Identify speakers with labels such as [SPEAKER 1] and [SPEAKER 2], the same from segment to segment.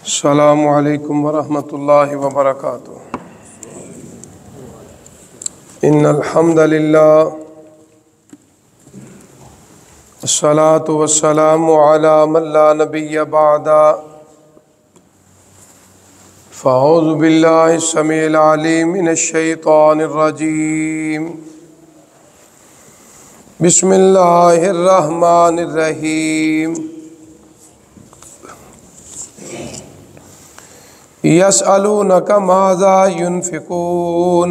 [SPEAKER 1] अस्सलामु अलैकुम वरहमतुल्लाहि वबरकातुहू। इन्नल हम्दलिल्लाह अस्सलातु वस्सलामु अला मन ला नबिय्य बअदा। फ़अऊज़ु बिल्लाहि समीइल अलीम मिनश शैतानिर रजीम। बिस्मिल्लाहिर रहमानिर रहीम। यसअलूनका माज़ा युनफ़िकून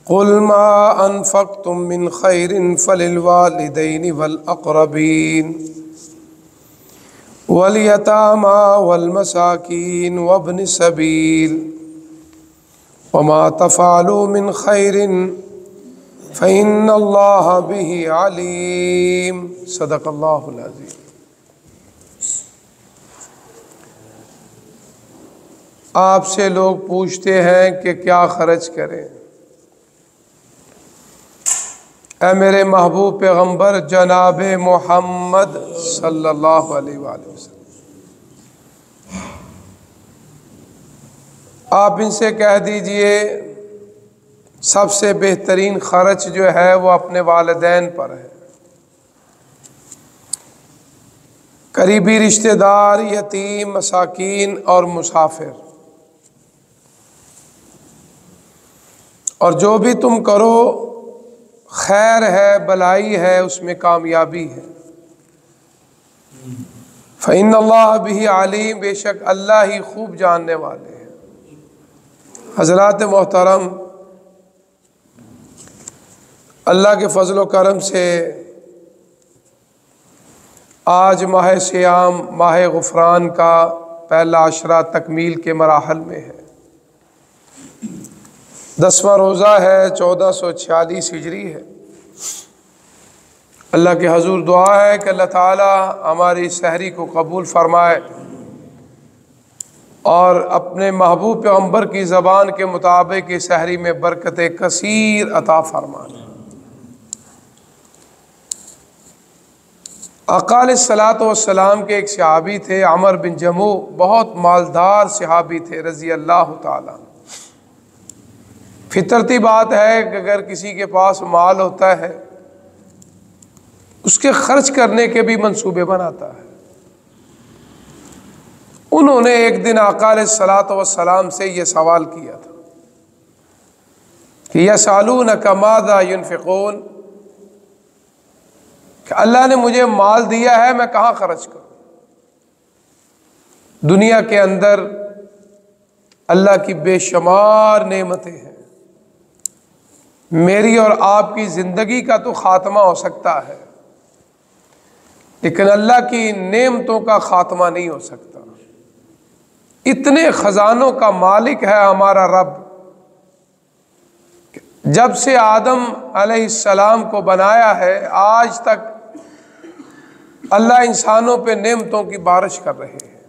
[SPEAKER 1] क़ुल मा अनफ़क़्तुम मिन ख़ैरिन फ़लिल वालिदैनि वल अक़रबीन वल यतामा वल मसाकीन वब्नि सबील वमा तफ़अलू मिन ख़ैरिन फ़इन्नल्लाह बिही अलीम। सदक़ल्लाहुल अज़ीम। आपसे लोग पूछते हैं कि क्या खर्च करें। ऐ मेरे महबूब पैगम्बर जनाब मोहम्मद सल्लल्लाहु अलैहि वसल्लम, आप इनसे कह दीजिए सबसे बेहतरीन खर्च जो है वो अपने वालिदैन पर है। करीबी रिश्तेदार, यतीम, मसाकीन और मुसाफिर। और जो भी तुम करो खैर है, भलाई है, उसमें कामयाबी है। फ़इन्नल्लाह बिही अलीम, बेशक अल्लाह ही खूब जानने वाले हैं। हज़रात मोहतरम, अल्लाह के फजल व करम से आज माह सियाम, माह गुफ़रान का पहला अशरा तकमील के मराहल में है। 10वां रोज़ा है, 1446 हिजरी है। अल्लाह के हजूर दुआ है कि अल्लाह ताला हमारी सहरी को कबूल फरमाए और अपने महबूब पैगम्बर की ज़बान के मुताबिक इस सहरी में बरकत कसीर अता फरमाए। आका अलैहिस्सलातु वस्सलाम के एक सहाबी थे, अमर बिन जमू, बहुत मालदार सहाबी थे रज़ी अल्लाह ताला। फितरती बात है कि अगर किसी के पास माल होता है उसके खर्च करने के भी मंसूबे बनाता है। उन्होंने एक दिन आका अलैहिस्सलातु वस्सलाम से यह सवाल किया था कि यसअलूनका माज़ा युनफ़िकून, कि अल्लाह ने मुझे माल दिया है, मैं कहाँ खर्च करूँ। दुनिया के अंदर अल्लाह की बेशुमार नेमतें हैं। मेरी और आपकी ज़िंदगी का तो ख़ात्मा हो सकता है, लेकिन अल्लाह की नेमतों का ख़ात्मा नहीं हो सकता। इतने ख़जानों का मालिक है हमारा रब। जब से आदम अलैहिस्सलाम को बनाया है आज तक अल्लाह इंसानों पे नेमतों की बारिश कर रहे हैं।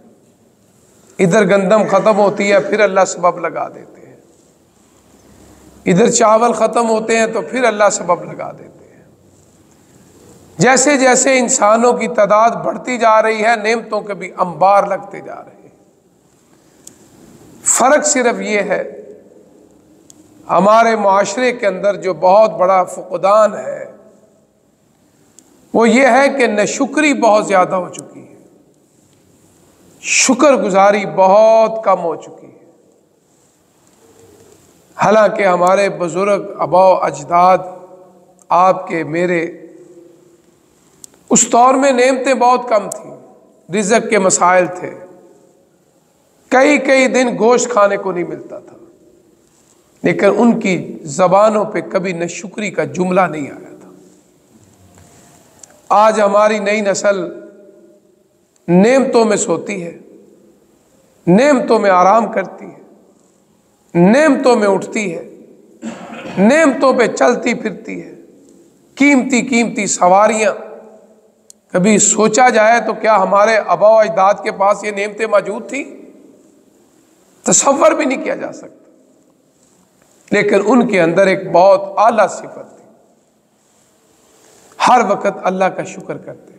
[SPEAKER 1] इधर गंदम ख़त्म होती है फिर अल्लाह सबब लगा देते हैं, इधर चावल ख़त्म होते हैं तो फिर अल्लाह सबब लगा देते हैं। जैसे जैसे इंसानों की तादाद बढ़ती जा रही है, नेमतों के भी अंबार लगते जा रहे हैं। फ़र्क सिर्फ ये है, हमारे माशरे के अंदर जो बहुत बड़ा फुक़दान है वो ये है कि नाशुक्री बहुत ज़्यादा हो चुकी है, शुक्रगुजारी बहुत कम हो चुकी है। हालांकि हमारे बुजुर्ग, आबा अजदाद, आपके मेरे, उस दौर में नेमतें बहुत कम थी, रिज़्क़ के मसाइल थे। कई कई दिन गोश्त खाने को नहीं मिलता था, लेकिन उनकी ज़बानों पे कभी नाशुक्री का जुमला नहीं आया था। आज हमारी नई नस्ल नेमतों में सोती है, नेमतों में आराम करती है, नेमतों में उठती है, नेमतों पे चलती फिरती है। कीमती कीमती सवारियां, कभी सोचा जाए तो क्या हमारे आबा अजदाद के पास ये नेमतें मौजूद थी? तसव्वुर भी नहीं किया जा सकता। लेकिन उनके अंदर एक बहुत आला सिफत थी, हर वक्त अल्लाह का शुक्र करते थे।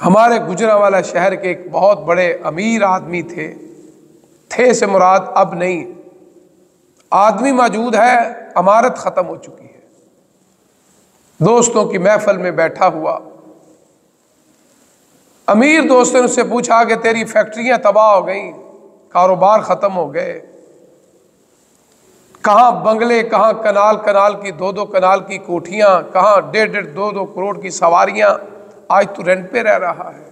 [SPEAKER 1] हमारे गुजरांवाला शहर के एक बहुत बड़े अमीर आदमी थे से मुराद अब नहीं, आदमी मौजूद है, अमारत ख़त्म हो चुकी है। दोस्तों की महफिल में बैठा हुआ, अमीर दोस्तों ने उससे पूछा कि तेरी फैक्ट्रियां तबाह हो गई, कारोबार ख़त्म हो गए, कहाँ बंगले, कहाँ कनाल कनाल की 2-2 कनाल की कोठियाँ, कहाँ 1.5-1.5 2-2 करोड़ की सवारियाँ, आज तू रेंट पे रह रहा है,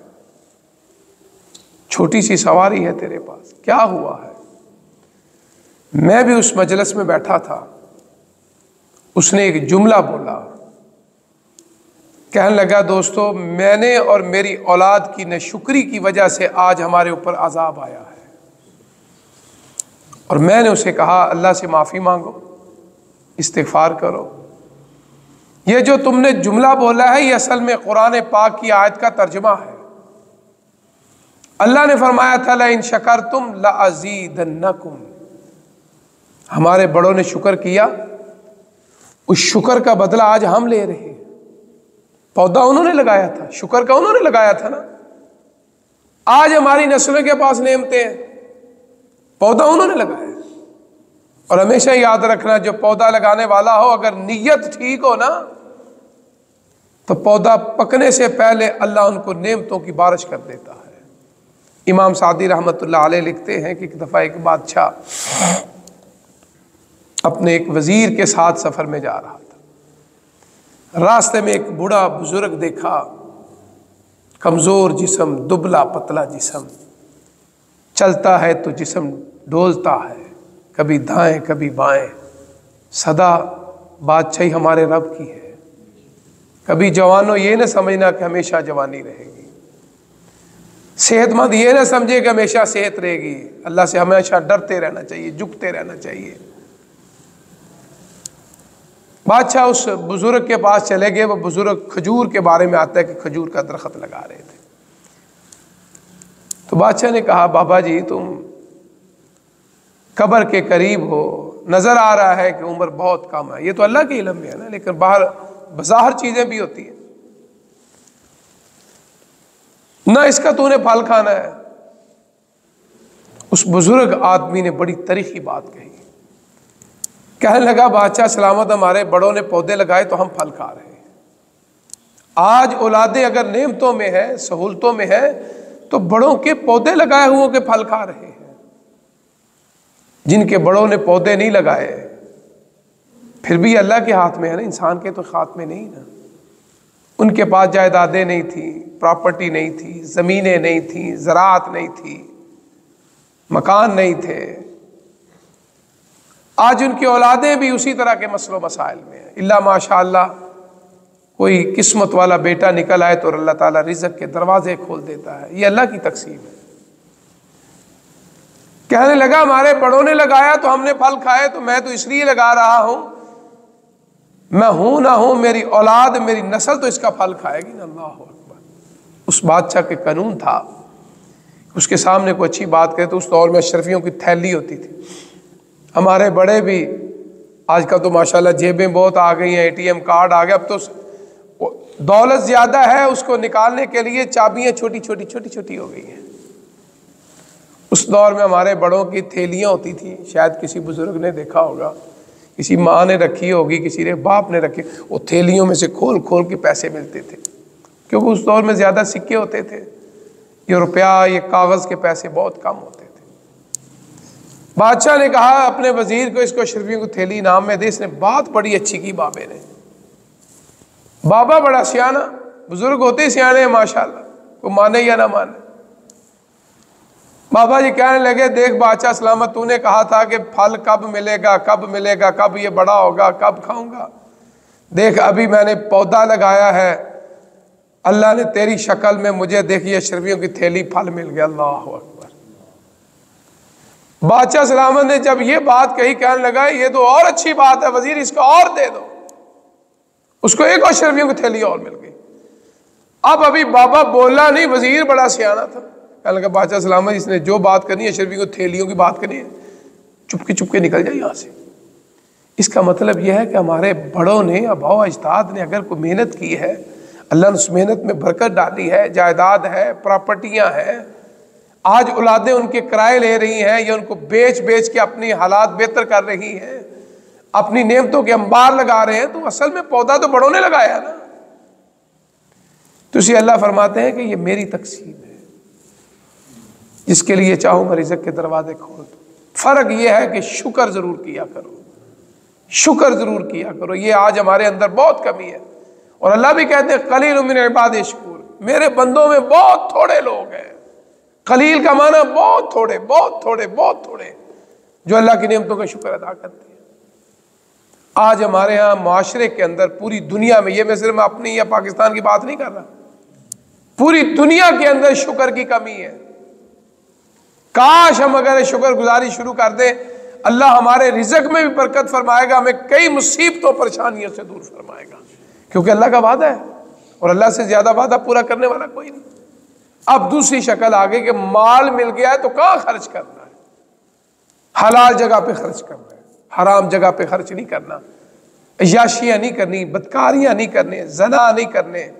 [SPEAKER 1] छोटी सी सवारी है तेरे पास, क्या हुआ है? मैं भी उस मजलिस में बैठा था। उसने एक जुमला बोला, कहने लगा दोस्तों, मैंने और मेरी औलाद की नाशुक्री की वजह से आज हमारे ऊपर अजाब आया है। और मैंने उसे कहा अल्लाह से माफ़ी मांगो, इस्तिग़फ़ार करो। ये जो तुमने जुमला बोला है ये असल में कुरान पाक की आयत का तर्जुमा है। अल्लाह ने फरमाया था ला इन शकरतुम ला अज़ीदन्नकुम। हमारे बड़ों ने शुक्र किया, उस शुक्र का बदला आज हम ले रहे हैं। पौधा उन्होंने लगाया था, शुक्र का उन्होंने लगाया था ना। आज हमारी नस्लों के पास नेमतें हैं, पौधा उन्होंने लगाया। और हमेशा याद रखना, जो पौधा लगाने वाला हो अगर नीयत ठीक हो ना, तो पौधा पकने से पहले अल्लाह उनको नेमतों की बारिश कर देता है। इमाम सादी रहमतुल्लाह अलैह लिखते हैं कि एक दफ़ा एक बादशाह अपने एक वजीर के साथ सफ़र में जा रहा था। रास्ते में एक बूढ़ा बुजुर्ग देखा, कमज़ोर जिस्म, दुबला पतला जिस्म, चलता है तो जिस्म डोलता है, कभी दाएं कभी बाएं, सदा बादशाही हमारे रब की है। कभी जवानों ये न समझना कि हमेशा जवानी रहेगी, सेहतमंद ये ना समझे कि हमेशा सेहत रहेगी। अल्लाह से हमेशा डरते रहना चाहिए, झुकते रहना चाहिए। बादशाह उस बुजुर्ग के पास चले गए। वो बुजुर्ग खजूर के बारे में आता है कि खजूर का दरख्त लगा रहे थे। तो बादशाह ने कहा बाबा जी तुम कब्र के करीब हो, नजर आ रहा है कि उम्र बहुत कम है। ये तो अल्लाह के इल्म में है ना, लेकिन बाहर बाहर चीजें भी होती हैं ना, इसका तूने फल खाना है। उस बुजुर्ग आदमी ने बड़ी तरीखी बात कही, कहने लगा बादशाह सलामत, हमारे बड़ों ने पौधे लगाए तो हम फल खा रहे हैं। आज औलादे अगर नेमतों में है, सहूलतों में है, तो बड़ों के पौधे लगाए हुओं के फल खा रहे हैं। जिनके बड़ों ने पौधे नहीं लगाए, फिर भी अल्लाह के हाथ में है ना, इंसान के तो हाथ में नहीं ना। उनके पास जायदादें नहीं थी, प्रॉपर्टी नहीं थी, ज़मीनें नहीं थी, ज़राअत नहीं थी, मकान नहीं थे। आज उनकी औलादें भी उसी तरह के मसलों मसाइल में हैं। इल्ला माशाअल्लाह कोई किस्मत वाला बेटा निकल आए तो अल्लाह ताला रिज़्क़ के दरवाजे खोल देता है। ये अल्लाह की तकसीम है। कहने लगा हमारे बड़ों ने लगाया तो हमने फल खाए, तो मैं तो इसलिए लगा रहा हूं, मैं हूं ना हूं, मेरी औलाद, मेरी नस्ल तो इसका फल खाएगी ना। अल्लाह अकबर। उस बादशाह के कानून था, उसके सामने कोई अच्छी बात करे तो उस दौर में अशरफियों की थैली होती थी। हमारे बड़े भी आजकल तो माशाल्लाह जेबें बहुत आ गई हैं, ATM कार्ड आ गया। अब तो दौलत ज़्यादा है, उसको निकालने के लिए चाबियाँ छोटी छोटी हो गई हैं। उस दौर में हमारे बड़ों की थैलियाँ होती थी, शायद किसी बुजुर्ग ने देखा होगा, किसी माँ ने रखी होगी, किसी ने बाप ने रखी। वो थैलियों में से खोल खोल के पैसे मिलते थे, क्योंकि उस दौर में ज़्यादा सिक्के होते थे। ये रुपया, ये कागज़ के पैसे बहुत कम होते थे। बादशाह ने कहा अपने वजीर को, इसको अशरफियों को थैली इनाम में दे। इसने बात बड़ी अच्छी की बाबे ने। बाबा बड़ा सियाना, बुजुर्ग होते ही सियाने हैं माशाल्लाह, को माने या ना माने। बाबा जी कहने लगे देख बादशाह सलामत, तूने कहा था कि फल कब मिलेगा, कब मिलेगा, कब ये बड़ा होगा, कब खाऊंगा। देख अभी मैंने पौधा लगाया है, अल्लाह ने तेरी शक्ल में मुझे देखिए अशरफियों की थैली फल मिल गया। अल्लाह अकबर। बादशाह सलामत ने जब ये बात कही, कहने लगा ये तो और अच्छी बात है वजीर, इसको और दे दो। उसको एक और अशरफियों की थैली और मिल गई। अब अभी बाबा बोला नहीं, वजीर बड़ा सियाना था। कहने लगा बादशाह सलामत, इसने जो बात करनी है, अशरफियों की थैलियों की बात करनी है, चुपके निकल जाए यहाँ से। इसका मतलब यह है कि हमारे बड़ों ने, आबा अजदाद ने अगर कोई मेहनत की है, अल्लाह ने उस मेहनत में बरकत डाली है, जायदाद है, प्रॉपर्टियां हैं। आज औलादें उनके किराए ले रही हैं या उनको बेच बेच के अपनी हालात बेहतर कर रही हैं, अपनी नेमतों के अंबार लगा रहे हैं। तो असल में पौधा तो बड़ों ने लगाया ना। तो इसी अल्लाह फरमाते हैं कि ये मेरी तकसीम है, जिसके लिए चाहूँ मैं रिज़्क़ के दरवाजे खोल दूँ। फ़र्क ये है कि शुक्र ज़रूर किया करो, शुक्र ज़रूर किया करो। ये आज हमारे अंदर बहुत कमी है। और अल्लाह भी कहते हैं कलील मिन इबादी शकूर, मेरे बंदों में बहुत थोड़े लोग हैं। कलील का माना बहुत थोड़े, बहुत थोड़े, बहुत थोड़े, जो अल्लाह की नेमतों का शुक्र अदा करते हैं। आज हमारे यहाँ माशरे के अंदर, पूरी दुनिया में, ये मैं सिर्फ अपनी या पाकिस्तान की बात नहीं कर रहा, पूरी दुनिया के अंदर शुक्र की कमी है। काश हम अगर शुक्र गुजारी शुरू कर दें, अल्लाह हमारे रिज़्क़ में भी बरकत फरमाएगा, हमें कई मुसीबतों परेशानियों से दूर फरमाएगा, क्योंकि अल्लाह का वादा है और अल्लाह से ज्यादा वादा पूरा करने वाला कोई नहीं। अब दूसरी शक्ल आ गई कि माल मिल गया है तो कहाँ खर्च करना है? हलाल जगह पे खर्च करना है, हराम जगह पे खर्च नहीं करना, अय्याशियां नहीं करनी, बदकारियां नहीं करने, ज़ना नहीं करने,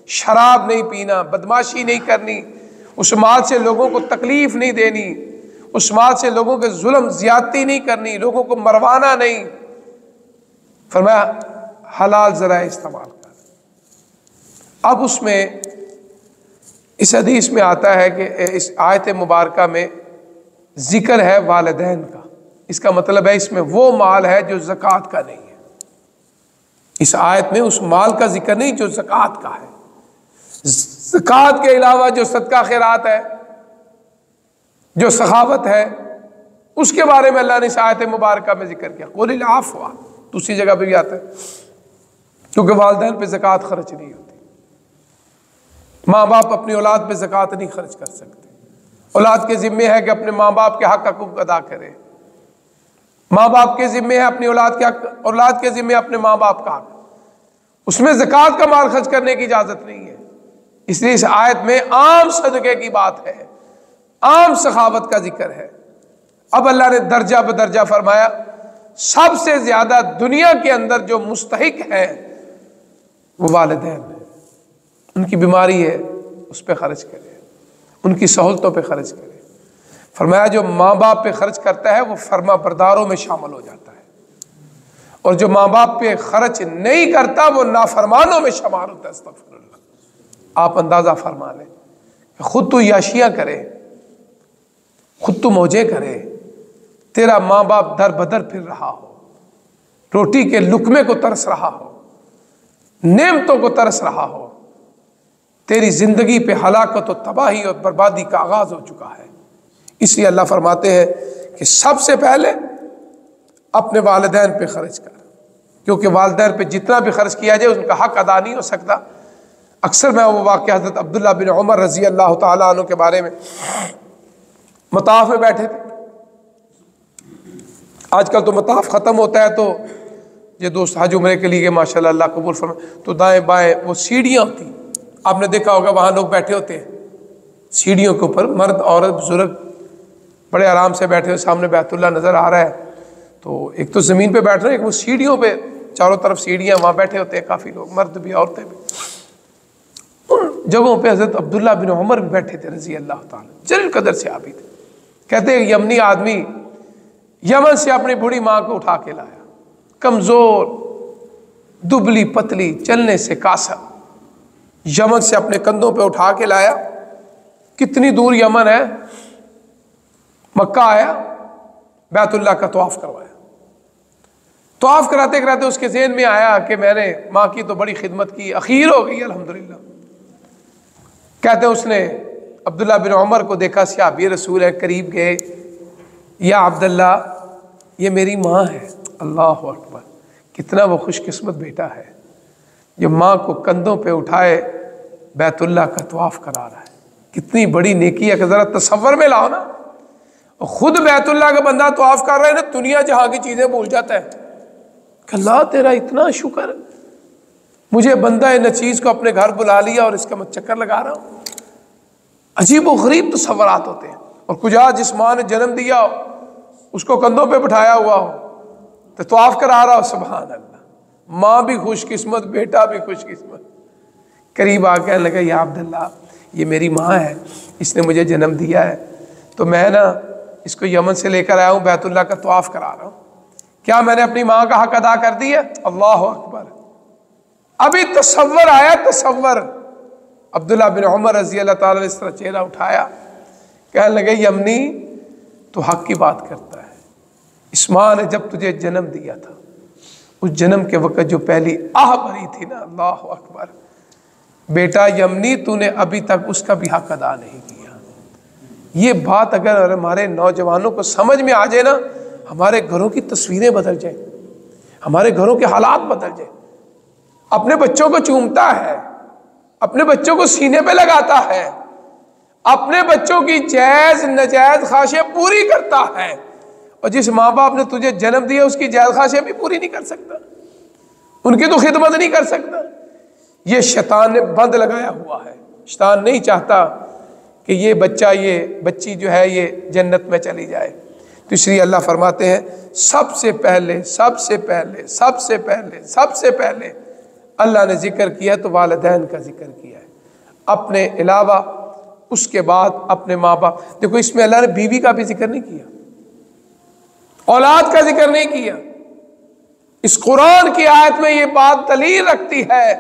[SPEAKER 1] शराब नहीं पीना, बदमाशी नहीं करनी, उस माल से लोगों को तकलीफ नहीं देनी, उस माल से लोगों के जुल्म ज्यादती नहीं करनी, लोगों को मरवाना नहीं। फरमाया हलाल ज़रा इस्तेमाल कर। अब उसमें इस हदीस में आता है कि इस आयत मुबारका में जिक्र है वालिदैन का। इसका मतलब है इसमें वो माल है जो ज़कात का नहीं है। इस आयत में उस माल का जिक्र नहीं जो ज़कात का है। ज़कात के अलावा जो सदका खैरात है, जो सखावत है, उसके बारे में अल्लाह ने इस आयत मुबारका में जिक्र किया। क़ुलिल अफ़्व, दूसरी जगह पे भी आता है, क्योंकि वालिदैन पे ज़कात खर्च नहीं होती। माँ बाप अपनी औलाद पे ज़कात नहीं खर्च कर सकते। औलाद के ज़िम्मे है कि अपने माँ बाप के हक हकूक़ अदा करे। माँ बाप के ज़िम्मे है अपनी औलाद के हक, औलाद के ज़िम्मे अपने माँ बाप का हक। उसमें ज़कात का माल खर्च करने की इजाज़त नहीं है। इसलिए इस आयत में आम सदक़े की बात है, आम सखावत का जिक्र है। अब अल्लाह ने दर्जा बदर्जा फरमाया, सबसे ज्यादा दुनिया के अंदर जो मुस्तहिक है वो वालिदैन है। उनकी बीमारी है उस पर खर्च करें, उनकी सहूलतों पे खर्च करें। फरमाया जो माँ बाप पे खर्च करता है वो फर्मा बरदारों में शामिल हो जाता है, और जो माँ बाप पे खर्च नहीं करता वो नाफरमानों में शामिल होता है। अस्तग़फिरुल्लाह। आप अंदाज़ा फरमा लें, खुद तो याशियाँ करे, खुद तो मौजे करे, तेरा माँ बाप दर बदर फिर रहा हो, रोटी के लुकमे को तरस रहा हो, नेमतों को तरस रहा हो, तेरी जिंदगी पे हलाकत और तबाही और बर्बादी का आगाज हो चुका है। इसलिए अल्लाह फरमाते हैं कि सबसे पहले अपने वालिदैन पे खर्च कर, क्योंकि वालिदैन पे जितना भी खर्च किया जाए उनका हक अदा नहीं हो सकता। अक्सर मैं वो वाक़या हज़रत अब्दुल्ला बिन उमर रज़ी अल्लाह ताला अन्हु के बारे में, मताफ में बैठे थे। आजकल तो मताफ ख़त्म होता है तो ये दोस्त हज उम्रे के लिए माशाल्लाह अल्लाह कबूल फरमाए, तो दाएं बाएं वो सीढ़ियाँ होती, आपने देखा होगा वहाँ लोग बैठे होते हैं सीढ़ियों के ऊपर, मर्द औरत बुजुर्ग बड़े आराम से बैठे हुए, सामने बैतुल्लाह नज़र आ रहा है। तो एक तो ज़मीन पे बैठ रहे हैं, एक वो सीढ़ियों पे, चारों तरफ सीढ़ियाँ, वहाँ बैठे होते हैं काफ़ी लोग, मर्द भी औरतें भी। उन जगहों पे हज़रत अब्दुल्ला बिन उमर भी बैठे थे रज़ी अल्लाह ताला, जलील कदर से आबी थे। कहते हैं यमनी आदमी यमन से अपनी बूढ़ी माँ को उठा के लाया, कमज़ोर, दुबली पतली, चलने से कासा, यमन से अपने कंधों पे उठा के लाया। कितनी दूर यमन है, मक्का आया, बैतुल्लाह का तवाफ करवाया। तवाफ कराते कराते उसके ज़हन में आया कि मैंने माँ की तो बड़ी खिदमत की, अखीर हो गई अल्हम्दुलिल्लाह। कहते हैं उसने अब्दुल्ला बिन उमर को देखा, सहाबी रसूल है, करीब गए, या अब्दुल्ला ये मेरी माँ है। अल्लाह अकबर, कितना वो खुशकिस्मत बेटा है जो माँ को कंधों पे उठाए बैतुल्लाह का तवाफ करा रहा है। कितनी बड़ी नेकी है कि ज़रा तसव्वुर में लाओ ना, और खुद बैतुल्लाह का बंदा तवाफ कर रहा है ना, दुनिया जहाँ की चीज़ें भूल जाता है। अल्लाह तेरा इतना शुक्र, मुझे बंदा न चीज़ को अपने घर बुला लिया और इसका मैं चक्कर लगा रहा हूँ। अजीब व गरीब तसव्वुरात होते हैं। और कुछ आज जिस माँ ने जन्म दिया हो उसको कंधों पे बिठाया हुआ हो तो तवाफ करा रहा हो, सुभान अल्लाह। माँ भी खुशकिस्मत, बेटा भी खुशकिस्मत। करीब आ कहने लगा, या अब्दुल्ला, ये मेरी माँ है, इसने मुझे जन्म दिया है, तो मैं ना इसको यमन से लेकर आया हूँ, बैतुल्लाह का तवाफ़ करा रहा हूँ, क्या मैंने अपनी माँ का हक अदा कर दिया? अल्लाह अकबर। अभी तसव्वुर आया, तसव्वुर। अब्दुल्ला बिन उमर रज़ी अल्लाह ताला ने इस तरह चेहरा उठाया, कहने लगे, यमनी तो हक की बात करता है। इस माँ ने जब तुझे जन्म दिया था, उस जन्म के वक़्त जो पहली आह भरी थी ना, अल्लाह अकबर, बेटा यमनी तूने अभी तक उसका भी हक अदा नहीं किया। ये बात अगर हमारे नौजवानों को समझ में आ जाए ना, हमारे घरों की तस्वीरें बदल जाए, हमारे घरों के हालात बदल जाए। अपने बच्चों को चूमता है, अपने बच्चों को सीने पे लगाता है, अपने बच्चों की जायज नजायज ख्वाहिशें पूरी करता है, और जिस माँ बाप ने तुझे जन्म दिया उसकी जायज ख्वाहिशें भी पूरी नहीं कर सकता, उनकी तो खिदमत नहीं कर सकता। ये शैतान ने बंद लगाया हुआ है। शैतान नहीं चाहता कि ये बच्चा, ये बच्ची जो है ये जन्नत में चली जाए। तो इसलिए अल्लाह फरमाते हैं, सबसे पहले सबसे पहले सबसे पहले सबसे पहले अल्लाह ने जिक्र किया तो वालिदैन का जिक्र किया है, अपने अलावा उसके बाद अपने माँ बाप। देखो इसमें अल्लाह ने बीवी का भी जिक्र नहीं किया, औलाद का जिक्र नहीं किया। इस कुरान की आयत में ये बात दलील रखती है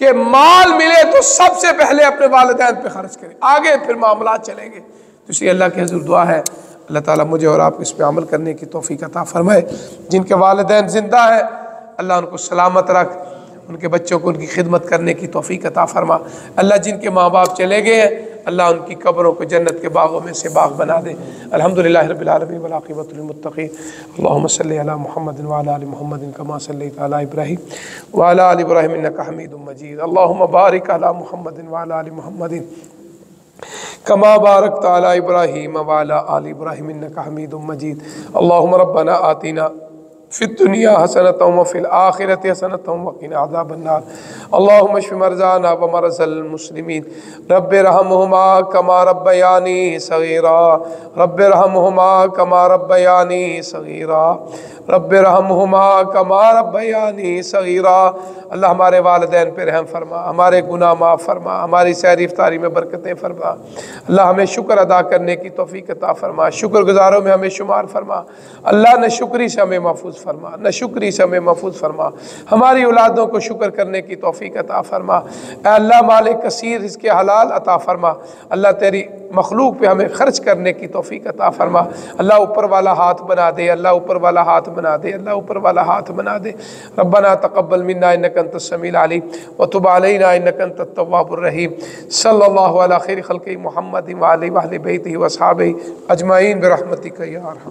[SPEAKER 1] कि माल मिले तो सबसे पहले अपने वालिदैन पे खर्च करें, आगे फिर मामलात चलेंगे। तो इसलिए अल्लाह के हुज़ूर दुआ है, अल्लाह ताला मुझे और आप इस पे अमल करने की तौफीक अता फरमाए। जिनके वालिदैन जिंदा है अल्लाह उनको सलामत रख, उनके बच्चों को उनकी खिदमत करने की तौफीक अता फरमा। अल्लाह जिनके माँ बाप चले गए हैं अल्लाह उनकी कब्रों को जन्नत के बागों में से बाग बना दे। अल्हम्दुलिल्लाहि रब्बिल आलमीन वल आक़िबतु लिल मुत्तक़ीन। अल्लाहुम्मा सल्लि अला मुहम्मदिन व अला आलि मुहम्मदिन कमा सल्लैता अला इब्राहीम व अला आलि इब्राहीम इन्नका हमीदुम मजीद। अल्लाहुम्मा बारिक अला मुहम्मदिन व अला आलि मुहम्मदिन कमा बारकता अला इब्राहीम व अला आलि इब्राहीम इन्नका हमीदुम मजीद। अल्लाहुम्मा रब्बना आतिना फ़िद दुनिया हसनतम व फ़िल आखिरति हसनतम व क़िना अज़ाबन्नार। अल्लाहुम्मा इश्फ़ि मरज़ाना व मरज़ल मुस्लिमीन। रब्बिरहमहुमा कमा रब्बयानी सग़ीरा, रब्बिरहमहुमा कमा रब्बयानी सग़ीरा, रब्बिरहमहुमा कमा रब्बयानी सग़ीरा। अल्लाह हमारे वालिदैन पे रहम फरमा, हमारे गुनाह माफ़ फरमा, हमारी सहरी इफ्तारी में बरकतें फरमा। अल्लाह हमें शुक्र अदा करने की तौफीक अता फरमा, शुक्रगुज़ारों में हमें शुमार फरमा। अल्लाह न शुक्री से हमें महफूज फरमा, न शुक्री से हमें महफूज फरमा। हमारी औलादों को शुक्र करने की तौफीक अता फरमा। अल्लाह मालिक कसीर इसके हलाल अता फरमा। अल्लाह तेरी मखलूक पे हमें खर्च करने की तौफीक अता फरमा। अल्लाह ऊपर वाला हाथ बना दे, अल्लाह ऊपर वाला हाथ बना दे, अल्लाह ऊपर वाला हाथ बना दे। रब्बना तक़ब्बल मिन्ना इन्नका अंतस समीउल अलीम व तुब अलैना इन्नका अंतत तव्वाबुर रहीम। सल्लल्लाहु अला खैरि खल्क़ि मुहम्मदिन व आलिहि व अहलि बैतिहि व अस्हाबिहि अजमाइन बिरहमतिका या अरहम।